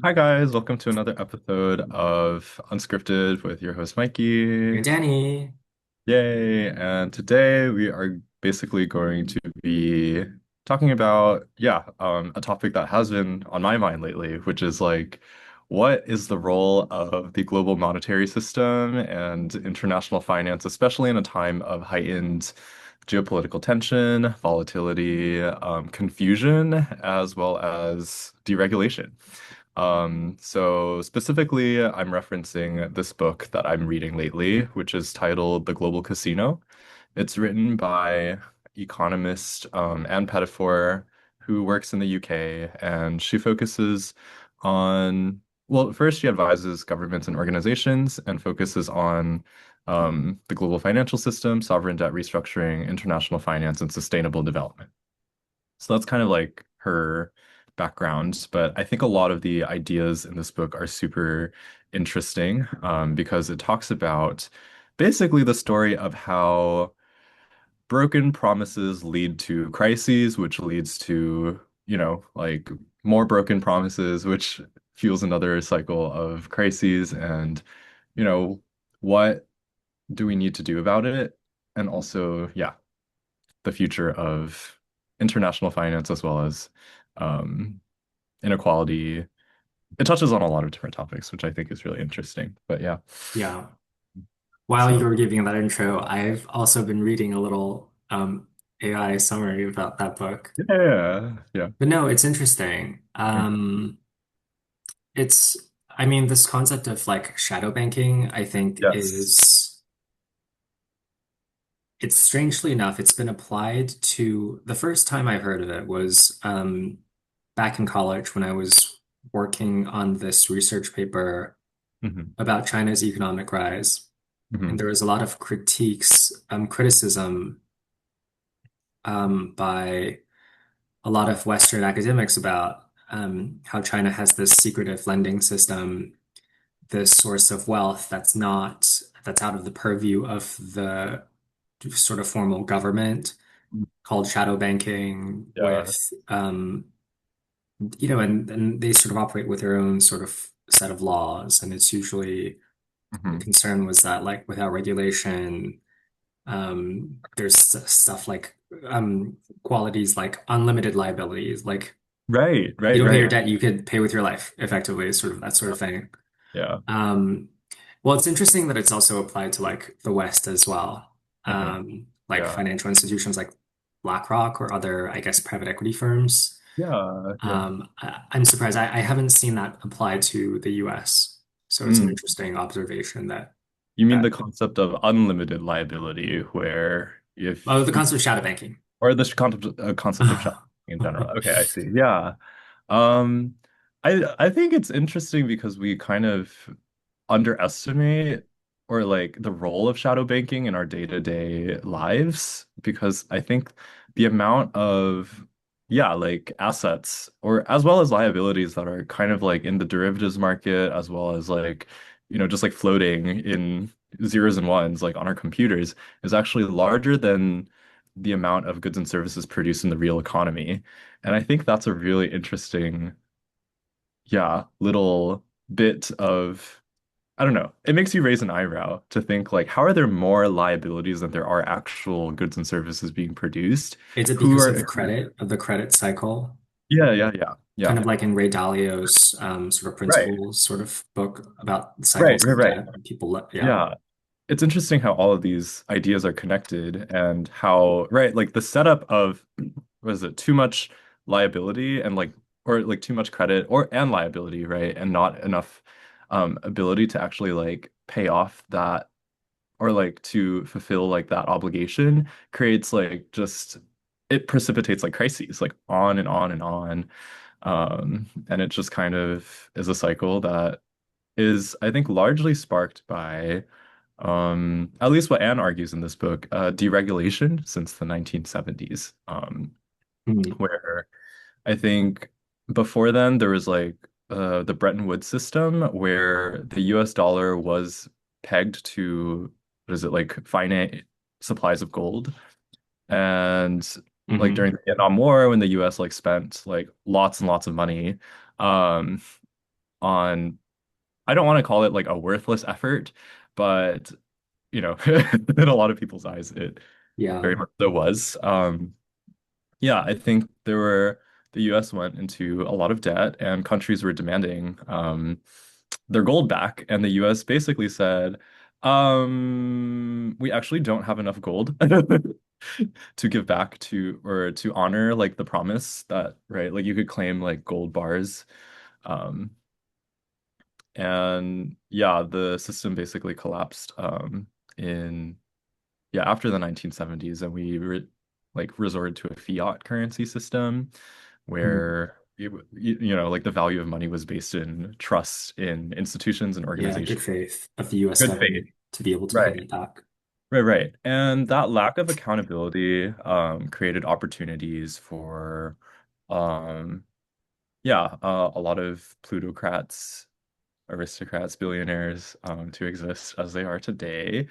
Hi guys, welcome to another episode of Unscripted with your host Hey, Mikey. Danny. Yay! And today we are basically going to be talking about, a topic that has been on my mind lately, which is like, what is the role of the global monetary system and international finance, especially in a time of heightened geopolitical tension, volatility, confusion, as well as deregulation. So specifically, I'm referencing this book that I'm reading lately, which is titled The Global Casino. It's written by economist Anne Pettifor, who works in the UK, and she focuses on, well, first she advises governments and organizations and focuses on the global financial system, sovereign debt restructuring, international finance, and sustainable development. So that's kind of like her background. But I think a lot of the ideas in this book are super interesting because it talks about basically the story of how broken promises lead to crises, which leads to, like more broken promises, which fuels another cycle of crises. And, you know, what do we need to do about it? And also, yeah, the future of international finance as well as um, inequality. It touches on a lot of different topics, which I think is really interesting. But yeah, Yeah. While you so were giving that intro, I've also been reading a little AI summary about that book. yeah. But no, it's interesting. Mhm. It's, I mean, this concept of like shadow banking, I think Yes. is, it's strangely enough, it's been applied to, the first time I heard of it was back in college when I was working on this research paper Hmm. about China's economic rise. And Hmm. there was a lot of criticism by a lot of Western academics about how China has this secretive lending system, this source of wealth that's out of the purview of the sort of formal government, called shadow banking, Yeah. with and they sort of operate with their own sort of set of laws, and it's usually the Hmm. concern was that like without regulation. There's stuff like qualities like unlimited liabilities, like Right, you right, don't pay your right. debt, you could pay with your life, effectively, sort of that sort of thing. Yeah. Um, well, it's interesting that it's also applied to like the West as well. Hmm. Like Yeah. financial institutions like BlackRock or other, I guess, private equity firms. Yeah. I'm surprised. I haven't seen that applied to the US. So it's an Mm. interesting observation You mean that the concept of unlimited liability, where oh, if the concept of shadow banking. or the concept of shopping in general. Okay, I see. Yeah. Um, I think it's interesting because we kind of underestimate or like the role of shadow banking in our day-to-day lives because I think the amount of like assets or as well as liabilities that are kind of like in the derivatives market as well as like just like floating in zeros and ones like on our computers is actually larger than the amount of goods and services produced in the real economy. And I think that's a really interesting little bit of, I don't know. It makes you raise an eyebrow to think like, how are there more liabilities than there are actual goods and services being produced? Is it Who because are, of credit, of the credit cycle? yeah. Kind of like in Ray Dalio's sort of Right, principles sort of book about the right, cycles right, of right. debt. People, yeah. Yeah. It's interesting how all of these ideas are connected and how, right, like the setup of, what is it, too much liability and like, or like too much credit or and liability, right? And not enough ability to actually like pay off that or like to fulfill like that obligation creates like just it precipitates like crises like on and on and on. And it just kind of is a cycle that is, I think, largely sparked by at least what Anne argues in this book, deregulation since the 1970s, Mhm. where I think before then there was like the Bretton Woods system where the US dollar was pegged to what is it like finite supplies of gold. And like during Mhm. the Vietnam War when the US like spent like lots and lots of money, um on, I don't want to call it like a worthless effort, but in a lot of people's eyes, it Yeah. very much so was. Yeah, I think the US went into a lot of debt and countries were demanding their gold back. And the US basically said, we actually don't have enough gold to give back to or to honor like the promise that, right, like you could claim like gold bars. Um, and yeah, the system basically collapsed in yeah, after the 1970s, and we like resorted to a fiat currency system Mm. where like the value of money was based in trust in institutions and Yeah, good organizations. faith of the US Good faith. government to be able to pay Right. it back. Right, right. And that lack of accountability created opportunities for um yeah, a lot of plutocrats, aristocrats, billionaires to exist as they are today.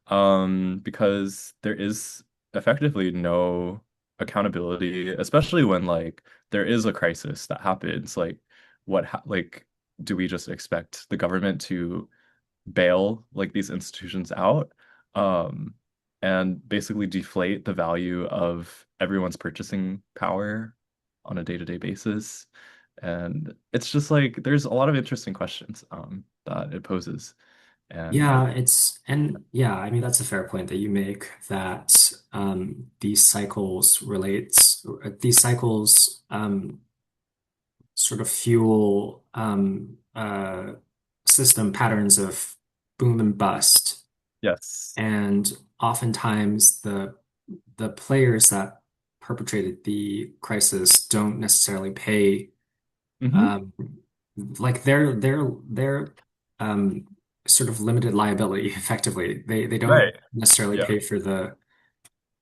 Because there is effectively no accountability, especially when like there is a crisis that happens. Like, like, do we just expect the government to bail like these institutions out, um, and basically deflate the value of everyone's purchasing power on a day-to-day basis? And it's just like there's a lot of interesting questions that it poses. And Yeah, and yeah, I mean, that's a fair point that you make that these cycles sort of fuel system patterns of boom and bust. yes. And oftentimes the players that perpetrated the crisis don't necessarily pay Hmm. um, like their um, sort of limited liability effectively. They don't Right. necessarily Yeah. pay for the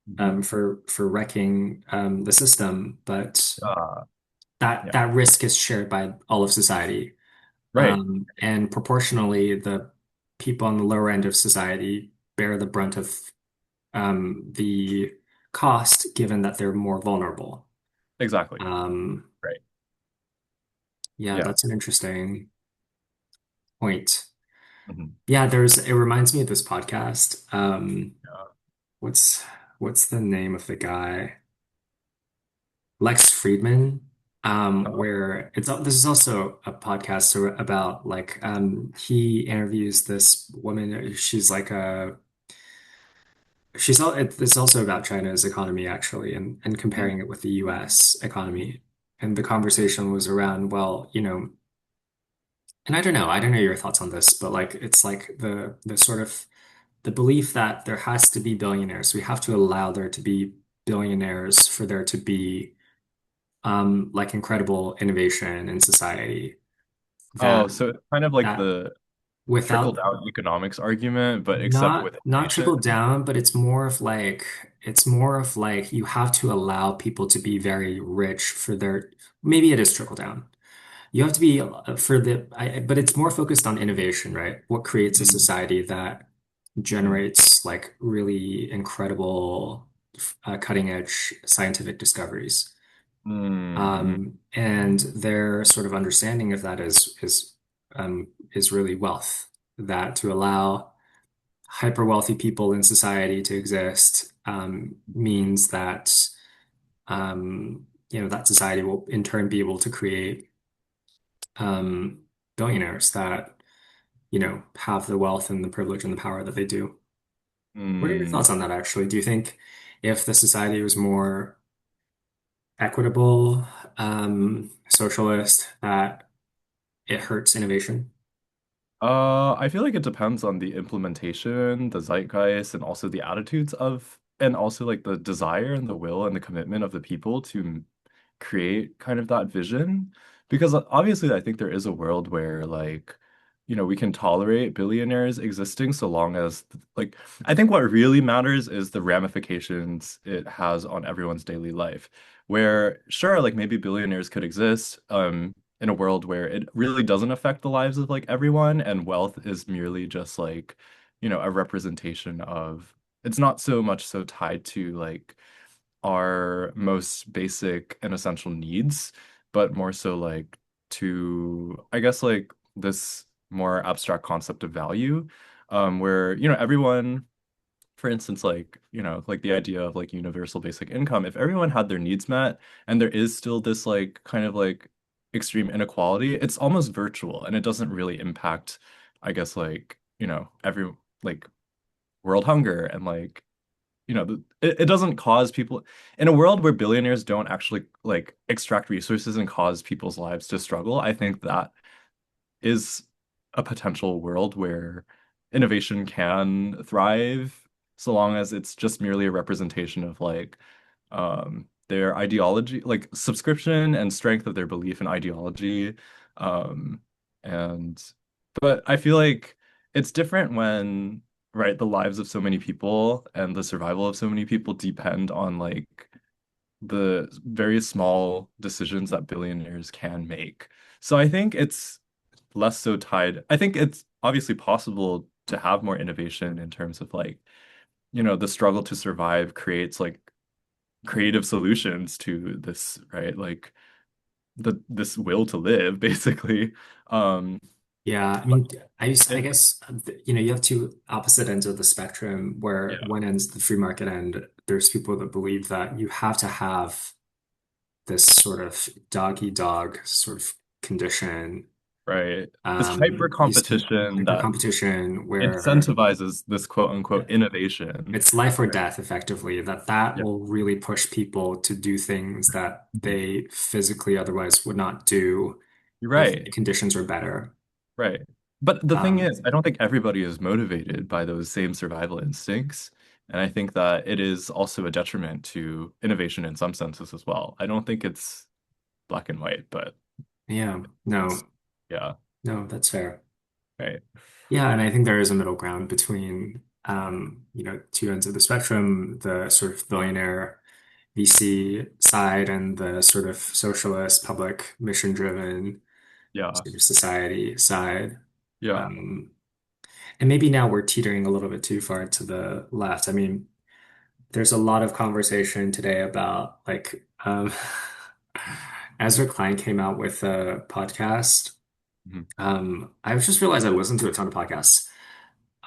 Hmm. for wrecking the system, but Yeah. that risk is shared by all of society. Right. And proportionally, the people on the lower end of society bear the brunt of the cost, given that they're more vulnerable. Exactly. Um, Right. yeah, Yeah. that's an interesting point. Hmm. Yeah, it reminds me of this podcast. Yeah. What's what's the name of the guy? Lex Friedman. Where this is also a podcast about like he interviews this woman. It's also about China's economy actually, and comparing it with the US economy. And the conversation was around, well, and I don't know your thoughts on this, but like it's like the sort of the belief that there has to be billionaires. We have to allow there to be billionaires for there to be like incredible innovation in society. Oh, That so it's kind of like that the trickle without down economics argument, but except with not innovation. trickle down, but it's more of like you have to allow people to be very rich for their maybe it is trickle down. You have to be but it's more focused on innovation, right? What creates a Mm, society that mm, generates like really incredible, cutting edge scientific discoveries. mm, And their sort of understanding of that is really wealth, that to allow hyper wealthy people in society to exist means that that society will in turn be able to create um, billionaires that have the wealth and the privilege and the power that they do. What are your mm. thoughts on that, actually? Do you think if the society was more equitable, socialist, that it hurts innovation? I feel like it depends on the implementation, the zeitgeist, and also the attitudes and also like the desire and the will and the commitment of the people to create kind of that vision. Because obviously, I think there is a world where like, we can tolerate billionaires existing so long as like, I think what really matters is the ramifications it has on everyone's daily life. Where sure, like maybe billionaires could exist, in a world where it really doesn't affect the lives of like everyone and wealth is merely just like, a representation of it's not so much so tied to like our most basic and essential needs, but more so like to, I guess, like this more abstract concept of value, where, everyone, for instance, like, like the idea of like universal basic income, if everyone had their needs met and there is still this like kind of like extreme inequality, it's almost virtual and it doesn't really impact, I guess, like, every like world hunger and like, it doesn't cause people in a world where billionaires don't actually like extract resources and cause people's lives to struggle. I think that is a potential world where innovation can thrive so long as it's just merely a representation of like their ideology, like subscription and strength of their belief in ideology. Um, and but I feel like it's different when, right, the lives of so many people and the survival of so many people depend on like the very small decisions that billionaires can make. So I think it's less so tied. I think it's obviously possible to have more innovation in terms of like, the struggle to survive creates like creative solutions to this, right? Like this will to live, basically. Um, Yeah, I but mean, I it, guess you have two opposite ends of the spectrum where yeah, one end's the free market end. There's people that believe that you have to have this sort of dog eat dog sort of condition. right. This hyper These competition hyper that competition where incentivizes this quote unquote innovation. it's life or death, effectively, that Yeah, will really push people to do things that mhm. they physically otherwise would not do You're if right. the conditions were better. Right. But the thing Um, is, I don't think everybody is motivated by those same survival instincts. And I think that it is also a detriment to innovation in some senses as well. I don't think it's black and white, but yeah, it's, no, yeah, no, that's fair. right. Yeah, and I think there is a middle ground between, two ends of the spectrum, the sort of billionaire VC side and the sort of socialist, public, mission-driven Yeah. sort of society side. Yeah. Um, and maybe now we're teetering a little bit too far to the left. I mean, there's a lot of conversation today about like Ezra Klein came out with a podcast. Mhm. I've just realized I listened to a ton of podcasts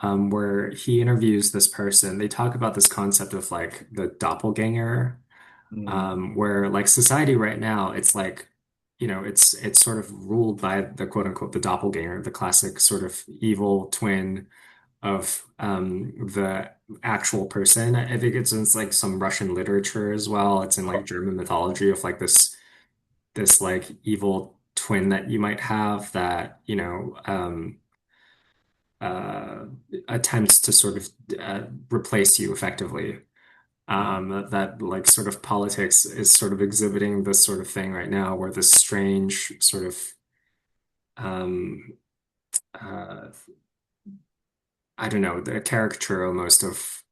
where he interviews this person. They talk about this concept of like the doppelganger, Mm. where like society right now, it's like, it's sort of ruled by the quote unquote the doppelganger, the classic sort of evil twin of the actual person. I think it's like some Russian literature as well. It's in like German mythology of like this like evil twin that you might have that, uh, attempts to sort of replace you effectively. Mhm. That like sort of politics is sort of exhibiting this sort of thing right now, where this strange sort of um, uh, I don't know, the caricature almost of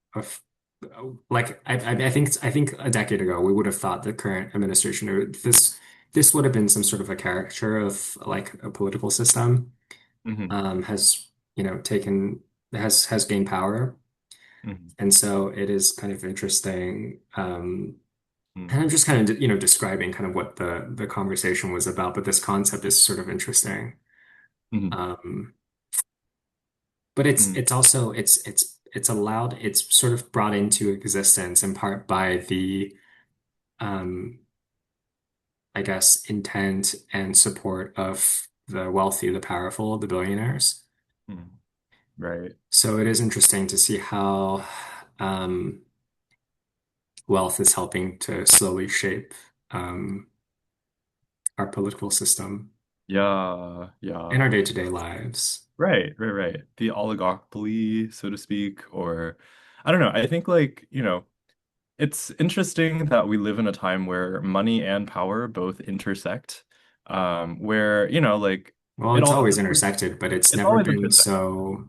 like I think a decade ago we would have thought the current administration this would have been some sort of a caricature of like a political system Mhm. has taken has gained power. Mhm. And so it is kind of interesting. And Mhm. I'm just kind of, describing kind of what the conversation was about, but this concept is sort of interesting. Mhm. Um, but it's also it's allowed it's sort of brought into existence in part by the um, I guess intent and support of the wealthy, the powerful, the billionaires. Mhm. Right. So it is interesting to see how um, wealth is helping to slowly shape um, our political system Yeah. in Yeah. our day-to-day lives. Right, right, right. The oligopoly, so to speak, or I don't know. I think like, it's interesting that we live in a time where money and power both intersect. Where, like Well, it it's all always intersected, but it's always intersected.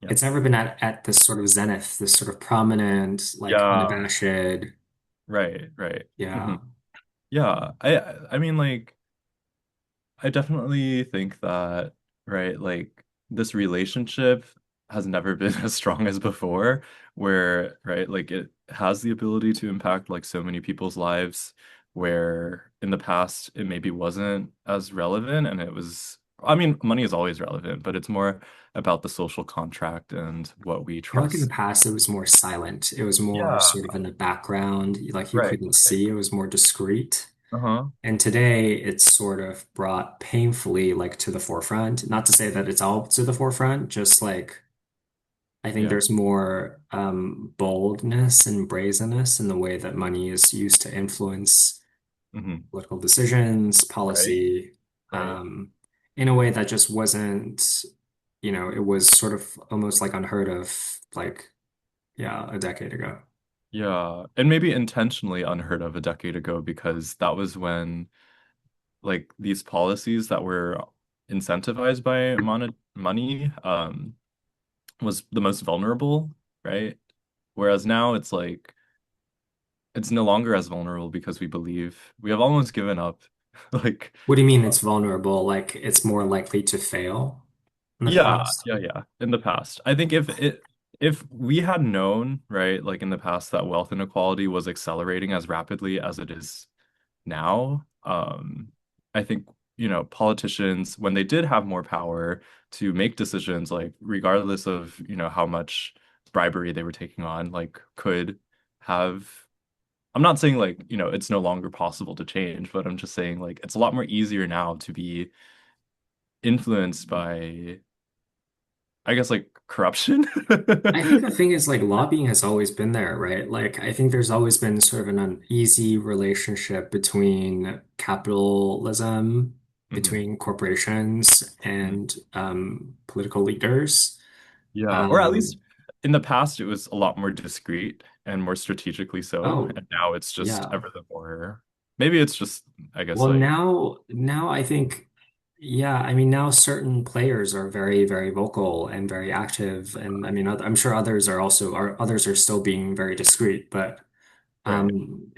Yeah. it's never been at this sort of zenith, this sort of prominent, like Yeah, unabashed, right, right. Hmm. yeah. Yeah. I mean like I definitely think that, right, like this relationship has never been as strong as before, where, right, like it has the ability to impact like so many people's lives, where in the past it maybe wasn't as relevant and it was I mean, money is always relevant, but it's more about the social contract and what we I feel like in the trust. past it was more silent. It was more Yeah, sort of in the background, like you right. couldn't Right. see. It was more discreet. Uh-huh. And today it's sort of brought painfully like to the forefront. Not to say that it's all to the forefront, just like I think Yeah. there's more boldness and brazenness in the way that money is used to influence Hmm. political decisions, Right. policy, Right. in a way that just wasn't, it was sort of almost like unheard of, like, yeah, a decade ago. Yeah. And maybe intentionally unheard of a decade ago because that was when like these policies that were incentivized by money was the most vulnerable, right? Whereas now it's like it's no longer as vulnerable because we have almost given up. Like, What do you mean uh, it's vulnerable? Like it's more likely to fail in the yeah, past? yeah. In the past, I think if we had known, right, like in the past that wealth inequality was accelerating as rapidly as it is now, I think, politicians, when they did have more power to make decisions, like regardless of, how much bribery they were taking on, like could have I'm not saying like, it's no longer possible to change, but I'm just saying like it's a lot more easier now to be influenced by, I guess, like corruption. I think the thing is like lobbying has always been there, right? Like I think there's always been sort of an uneasy relationship between capitalism, Mhm. between corporations Mhm. and political leaders. Yeah, or at least Um, in the past it was a lot more discreet and more strategically so, oh, and now it's just yeah. ever the more maybe it's just I guess Well, like now I think, yeah, I mean, now certain players are very, very vocal and very active. And I mean, I'm sure others are still being very discreet, but right.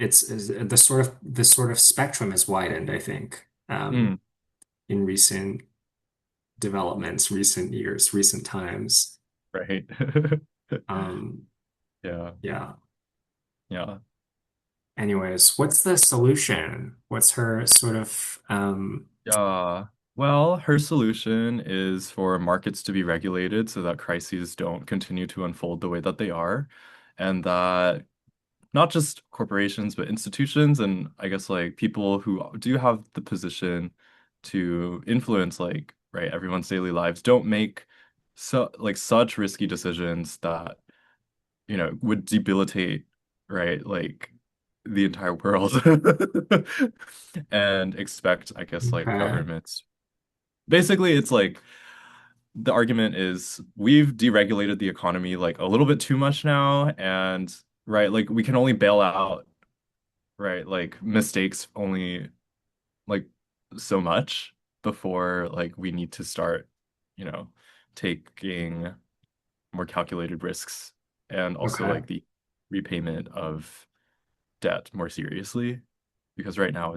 the sort of spectrum has widened, I think, Mm, in recent developments, recent years, recent times. right. Um, Yeah. yeah. Yeah. Anyways, what's the solution? What's her sort of Yeah. Well, her solution is for markets to be regulated so that crises don't continue to unfold the way that they are, and that not just corporations, but institutions and I guess like people who do have the position to influence like, right, everyone's daily lives don't make such risky decisions that, would debilitate, right, like the entire world and expect, I guess, like okay. governments. Basically, it's like the argument is we've deregulated the economy like a little bit too much now, and right, like we can only bail out, right, like mistakes only like so much before like we need to start, you know, taking more calculated risks and also Okay. like the repayment of debt more seriously because right now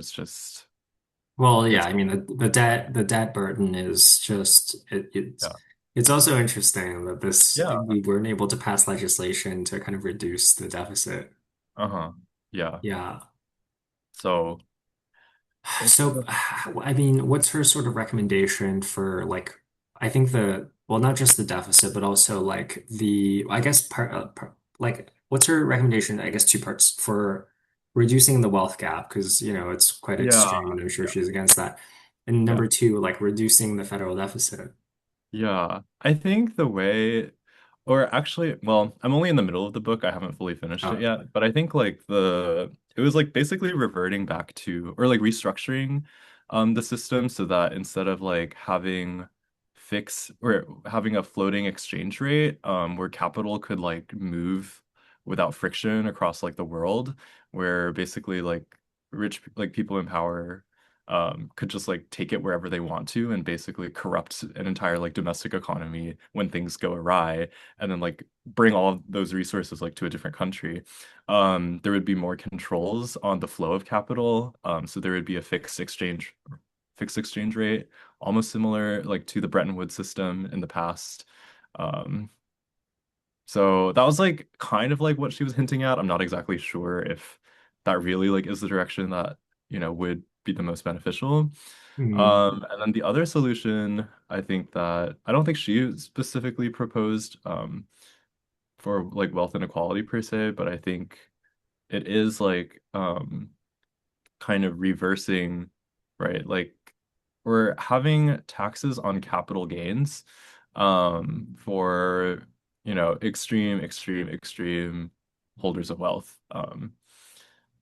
Well, yeah, it's I mean the debt burden is just yeah. it's also interesting that this Yeah. we weren't able to pass legislation to kind of reduce the deficit. Uh-huh. Yeah. Yeah. So it's So, I mean, what's her sort of recommendation for like, I think well, not just the deficit, but also like I guess like, what's her recommendation? I guess two parts for reducing the wealth gap, because, it's quite yeah. extreme and I'm sure Yeah. she's against that. And Yeah. number two, like reducing the federal deficit. Yeah. I think the way or actually, well, I'm only in the middle of the book. I haven't fully finished it Oh, yet, but I think like it was like basically reverting back to or like restructuring the system so that instead of like having a floating exchange rate where capital could like move without friction across like the world, where basically like like people in power could just like take it wherever they want to and basically corrupt an entire like domestic economy when things go awry and then like bring all of those resources like to a different country. There would be more controls on the flow of capital. So there would be a fixed exchange rate, almost similar like to the Bretton Woods system in the past. Um, so that was like kind of like what she was hinting at. I'm not exactly sure if that really like is the direction that, would be the most beneficial. Mm. And then the other solution, I think that I don't think she specifically proposed for like wealth inequality per se, but I think it is like kind of reversing, right? Like we're having taxes on capital gains for, extreme holders of wealth.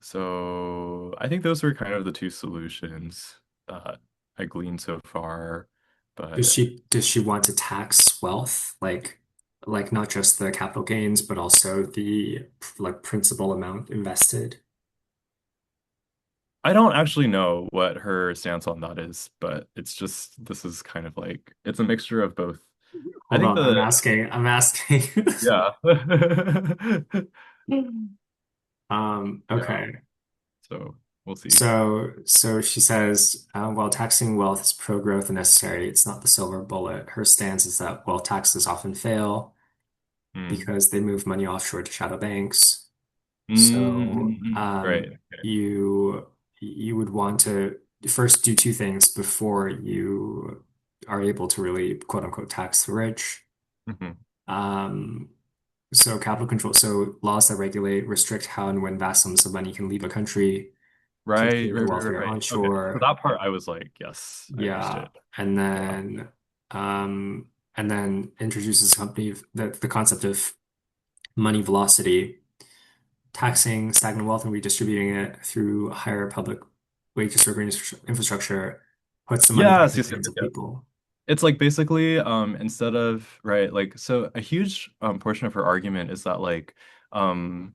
So I think those were kind of the two solutions that I gleaned so far. But Does she want to tax wealth, like not just the capital gains, but also the like principal amount invested? I don't actually know what her stance on that is, but it's just this is kind of like it's a mixture of both. I Hold think on, the I'm asking. yeah. Yeah. Okay. So we'll see. So she says, while taxing wealth is pro-growth and necessary, it's not the silver bullet. Her stance is that wealth taxes often fail Mm. because they move money offshore to shadow banks. So Right. Okay. you would want to first do two things before you are able to really quote unquote tax the rich. Mhm. Um, so capital control, so laws that regulate, restrict how and when vast sums of money can leave a country, keep Right, the right, right, wealthier right, right. Okay. So onshore. that part I was like, yes, I Yeah, understood. Yeah. um, and then introduces company the concept of money velocity, Mhm. taxing stagnant wealth and redistributing it through higher public wages or green infrastructure puts the money back Yes, in yes, the yes, hands yes, of yes. people. It's like basically instead of right like so a huge portion of her argument is that like um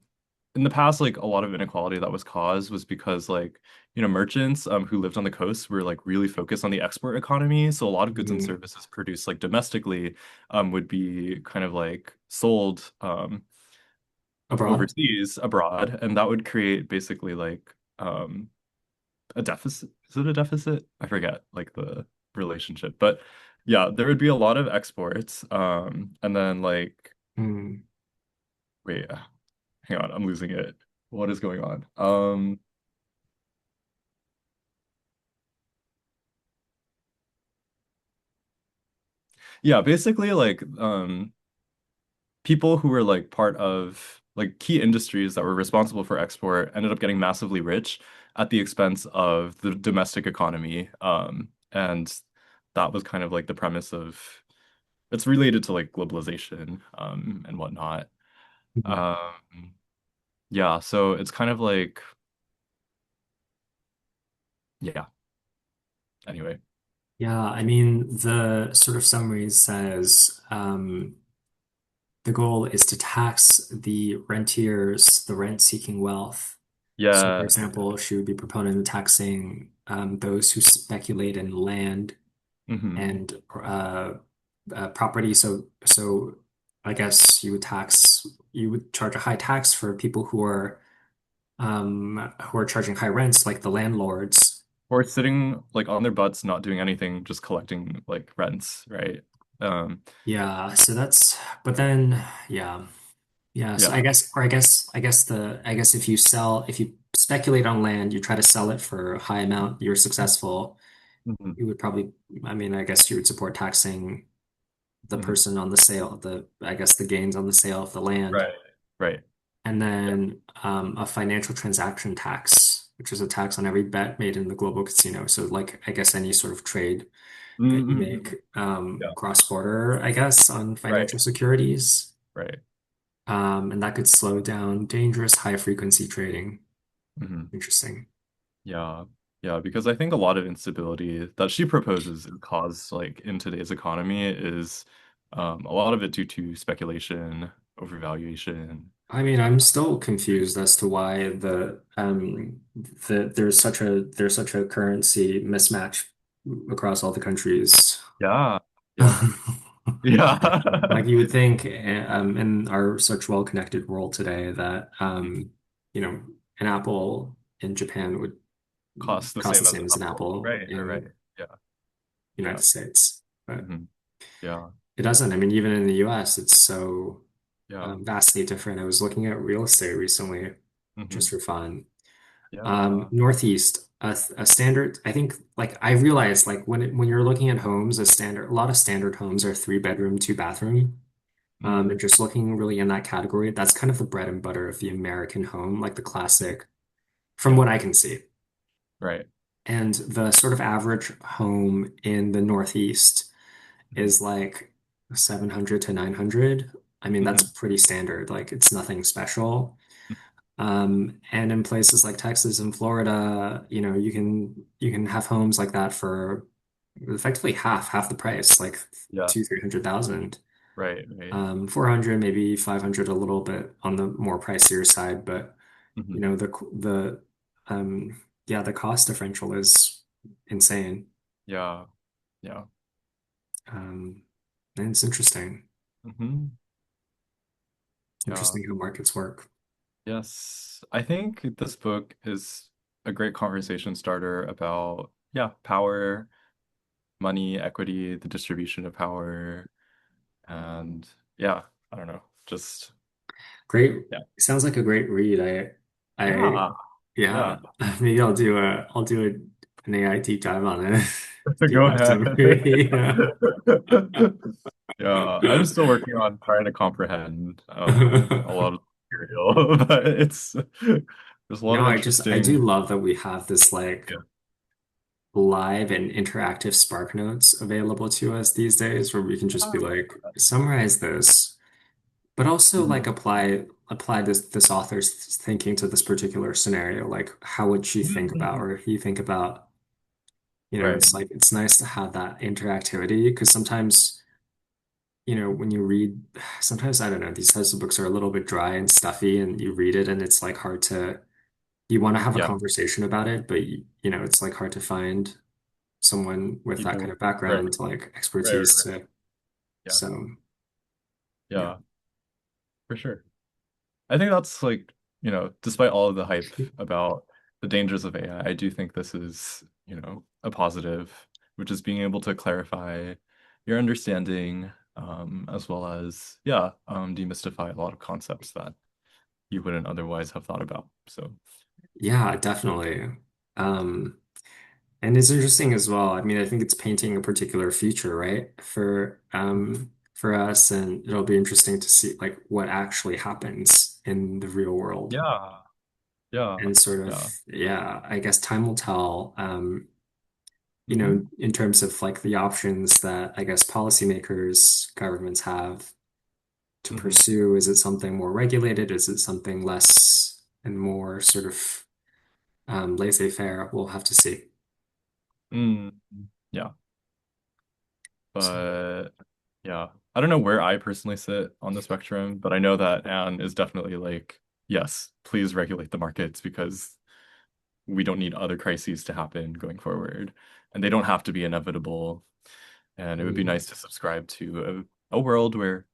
in the past like a lot of inequality that was caused was because like merchants who lived on the coast were like really focused on the export economy, so a lot of goods and Mhm. services produced like domestically would be kind of like sold Abroad? overseas abroad, and that would create basically like a deficit. Is it a deficit? I forget like the relationship. But yeah, there would be a lot of exports. And then like Mm. wait, hang on, I'm losing it. What is going on? Yeah, basically like people who were like part of like key industries that were responsible for export ended up getting massively rich at the expense of the domestic economy. And that was kind of like the premise of it's related to like globalization and whatnot. Mhm. Um, yeah, so it's kind of like, yeah, anyway. Yeah, I mean, the sort of summary says the goal is to tax the rentiers, the rent-seeking wealth. So, for Yes, yes, yes. example, she would be proponent of taxing those who speculate in land Hmm. and property. So I guess you would charge a high tax for people who are charging high rents, like the landlords. Or sitting like on their butts, not doing anything, just collecting like rents, right? Um, Yeah, so that's, but then, yeah, yeah. So yeah. I guess if you speculate on land, you try to sell it for a high amount, you're successful. Hmm. You would probably, I mean, I guess you would support taxing the Hmm. person on the sale, I guess the gains on the sale of the land. Right, right. And Yeah. then a financial transaction tax, which is a tax on every bet made in the global casino. So, like, I guess any sort of trade that you Mm-hmm. make Yeah. cross-border, I guess, on Right, financial securities. right. And that could slow down dangerous high-frequency trading. Hmm. Interesting. Yeah. Yeah, because I think a lot of instability that she proposes is caused like in today's economy is a lot of it due to speculation, overvaluation. I mean, I'm still confused as to why there's such a currency mismatch across all the countries. Yeah. Yeah. Like Yeah. you would think in our such well-connected world today that you know an apple in Japan would Costs the cost the same as same an as an apple. apple Right, right, right. in Yeah. Yeah. United States, but Hmm. Yeah. it doesn't. I mean, even in the US, it's so Yeah. vastly different. I was looking at real estate recently Hmm. just for fun. Yeah. Northeast. a standard, I think like I realized like when you're looking at homes, a lot of standard homes are 3 bedroom, 2 bathroom. And Mm, just looking really in that category, that's kind of the bread and butter of the American home, like the classic, from yeah, what I can see. right. And the sort of average home in the Northeast Hmm. is like 700 to 900. I mean, that's Hmm. pretty standard. Like it's nothing special. And in places like Texas and Florida, you can have homes like that for effectively half the price, like Yeah, two, 300,000. right, right. 400, maybe 500, a little bit on the more pricier side, but you Hmm. know, the yeah, the cost differential is insane. Yeah, yeah. Um, and it's interesting, Hmm. Yeah. interesting how markets work. Yes. I think this book is a great conversation starter about, yeah, power, money, equity, the distribution of power, and yeah, I don't know, just Great. yeah. Sounds like a great read. I, Yeah. yeah, Yeah. maybe I'll do an AI deep dive on it So if you go have ahead. time. Yeah. Yeah, I'm still working on trying to comprehend a lot of material, but it's there's a lot No, of I do interesting. love that we have this like Yeah. live and interactive Spark Notes available to us these days where we can just be Yeah. like, summarize this, but also like Mhm. apply this author's thinking to this particular scenario. Like, how would she think about Mhm. or he think about, Right. it's like it's nice to have that interactivity because sometimes, when you read, sometimes I don't know, these types of books are a little bit dry and stuffy and you read it and it's like hard to, you want to have a Yeah. conversation about it, but it's like hard to find someone with that kind People. of Right. background, like Right. Right. expertise Right. to, Yeah. so yeah. Yeah. For sure. I think that's like, despite all of the hype about the dangers of AI, I do think this is, a positive, which is being able to clarify your understanding, as well as, yeah, demystify a lot of concepts that you wouldn't otherwise have thought about. So, Yeah, definitely. Um, and it's interesting as well. I mean, I think it's painting a particular future, right? For us, and it'll be interesting to see like what actually happens in the real world. yeah, yeah, And sort of, yeah. yeah, I guess time will tell. Hmm. In terms of like the options that I guess policymakers, governments have to Hmm. pursue. Is it something more regulated? Is it something less and more sort of laissez-faire? We'll have to see. Mm. Yeah, So, but yeah, I don't know where I personally sit on the spectrum, but I know that Anne is definitely like, yes, please regulate the markets because we don't need other crises to happen going forward. And they don't have to be inevitable. And it would be mm, nice to subscribe to a world where,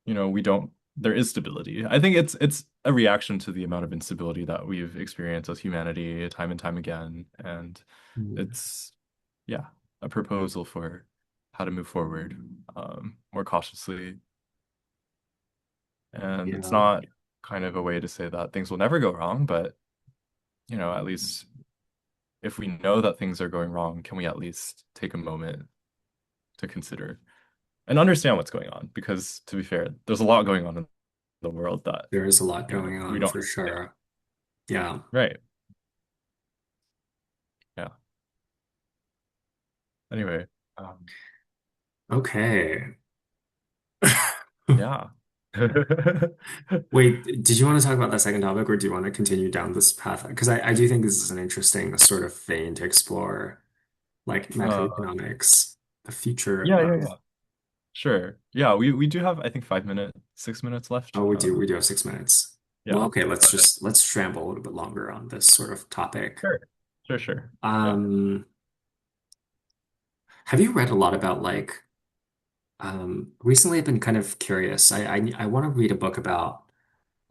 we don't, there is stability. I think it's a reaction to the amount of instability that we've experienced as humanity time and time again. And mm, it's, yeah, a proposal for how to move forward more cautiously. And it's yeah, not kind of a way to say that things will never go wrong, but, at least if we know that things are going wrong, can we at least take a moment to consider and understand what's going on? Because to be fair, there's a lot going on in the world that, there is a lot going we on don't for understand. sure. Yeah. Right. Yeah. Anyway, Okay. yeah. Wait, did you want to talk about that second topic, or do you want to continue down this path? Because I do think this is an interesting sort of vein to explore, like Uh, macroeconomics, the future yeah, yeah, of. yeah. Sure. Yeah, we do have, I think, 5 minutes, 6 minutes left. Oh, we do have 6 minutes. Well, Yeah. okay, Go ahead. let's scramble a little bit longer on this sort of topic. Sure. Sure, sure. Yeah. Um, have you read a lot about like recently I've been kind of curious. I want to read a book about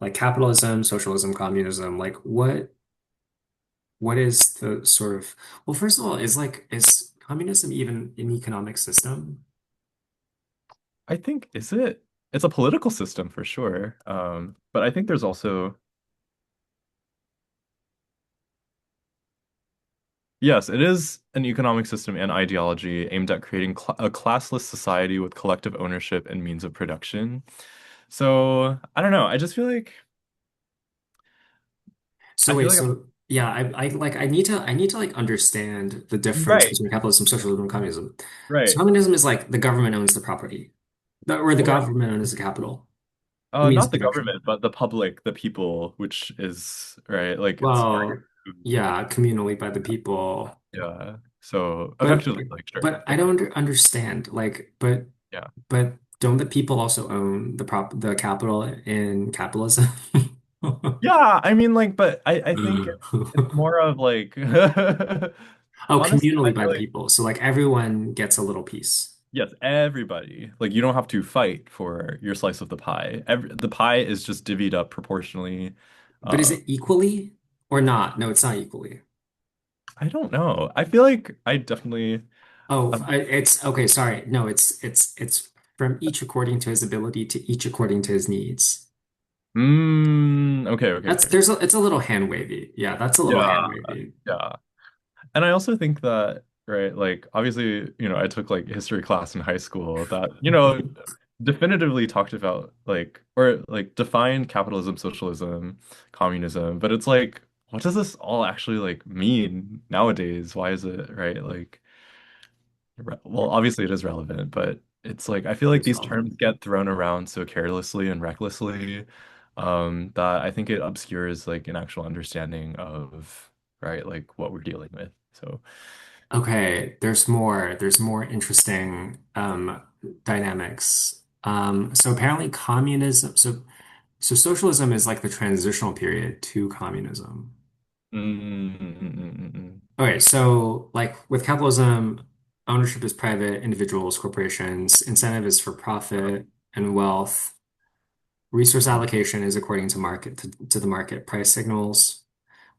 like capitalism, socialism, communism. Like what is the sort of, well, first of all, is communism even an economic system? I think, is it? It's a political system for sure. But I think there's also Yes, it is an economic system and ideology aimed at creating a classless society with collective ownership and means of production. So, I don't know. So I feel wait, like so yeah, I need to like understand the difference right, between capitalism, socialism, and communism. So right. communism is like the government owns the property, or the Right. government owns the capital, the means of Not the production. government, but the public, the people, which is right. Like it's harder Well, to, yeah, communally by the people. yeah. So But effectively, like sure, but I yeah, don't understand. Like, yeah. but don't the people also own the capital in capitalism? Yeah, I mean, like, but I think it's more of like, Oh, honestly, I communally by feel the like people. So like everyone gets a little piece. yes, everybody, like, you don't have to fight for your slice of the pie. The pie is just divvied up proportionally. But is Uh, it equally or not? No, it's not equally. I don't know. I feel like I definitely, Oh, um, it's okay. Sorry. No, it's from each according to his ability to each according to his needs. okay, okay, That's okay. there's a it's a little hand wavy. Yeah, that's a little hand Yeah, wavy. yeah. And I also think that, right, like obviously, I took like history class in high school that, definitively talked about like or like defined capitalism, socialism, communism, but it's like what does this all actually like mean nowadays? Why is it, right? Like well, obviously it is relevant, but it's like I feel like It's these terms relevant. get thrown around so carelessly and recklessly, that I think it obscures like an actual understanding of, right, like what we're dealing with. So Okay, there's more interesting dynamics. So apparently communism, so socialism is like the transitional period to communism. mm. Okay, so like with capitalism, ownership is private, individuals, corporations, incentive is for profit and wealth. Resource Mhm. allocation is according to the market price signals,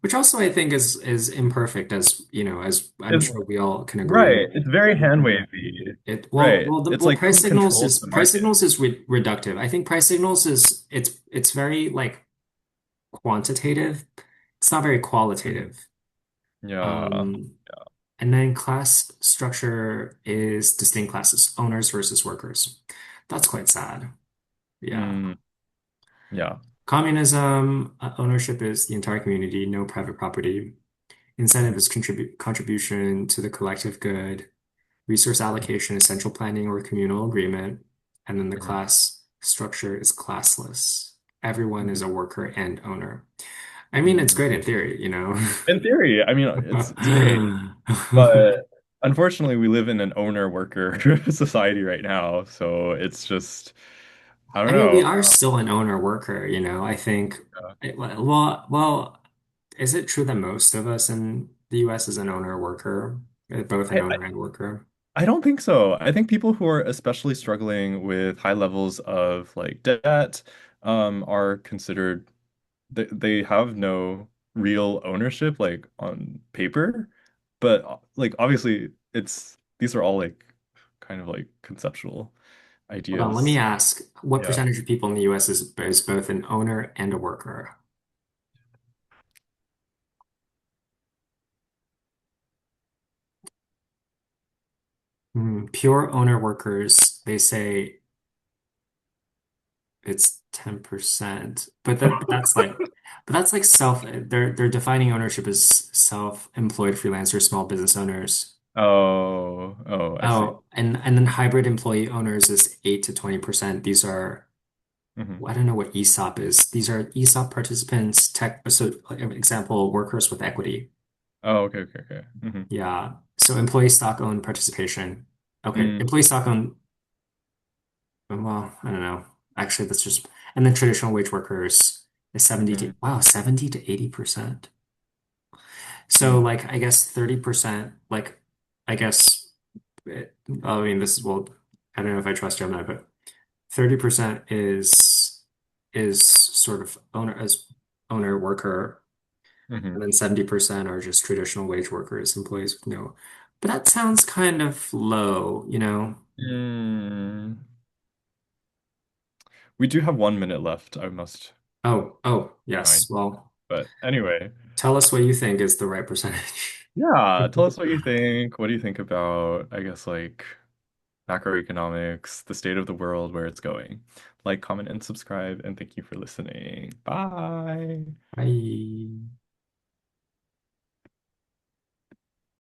which also I think is imperfect, as you know, as I'm It's sure we all can agree. right. It's very hand wavy. It Right. It's like price who signals controls is the price market? signals is reductive. I think price signals is it's very like quantitative. It's not very Mhm. qualitative. Yeah. Um, and then class structure is distinct classes, owners versus workers. That's quite sad. Yeah. Mm, yeah. Communism, ownership is the entire community, no private property. Incentive Mhm. is contribution to the collective good. Resource allocation is central planning or communal agreement. And then the Mhm. class structure is classless. Everyone is Mhm. a worker and owner. I mean, it's Mm. great in theory, you know. In theory, I mean, it's great, but unfortunately, we live in an owner-worker society right now, so it's just I don't I mean, we know. are still an owner worker, you know. I think, is it true that most of us in the US is an owner worker, both an I, I owner and worker? I don't think so. I think people who are especially struggling with high levels of like debt, are considered they have no real ownership like on paper, but like obviously it's these are all like kind of like conceptual Hold on, let me ideas. ask, what Yeah. percentage of people in the US is both an owner and a worker? Pure owner workers, they say it's 10%, but that's like they're defining ownership as self-employed freelancers, small business owners. I see. Oh, and then hybrid employee owners is 8 to 20%. These are, Hmm. I don't know what ESOP is. These are ESOP participants, so like, example, workers with equity. Oh, okay, okay, okay. Yeah. So employee stock owned participation. Okay. Mm, Employee stock owned, well, I don't know. Actually, that's just, and then traditional wage workers is 70 mm, to, wow, 70 to 80%. So mm, like, I guess 30%, like, I guess, I mean, this is, well, I don't know if I trust you on that, but 30% is sort of owner worker, hmm. and then 70% are just traditional wage workers, employees with no. But that sounds kind of low, you know? Mm. We do have 1 minute left, I must Oh, remind. yes. Well, But anyway, tell us what you think is the right percentage. Yeah, tell us what you think. What do you think about, I guess, like macroeconomics, the state of the world, where it's going? Like, comment, and subscribe, and thank you for listening. Bye. Bye.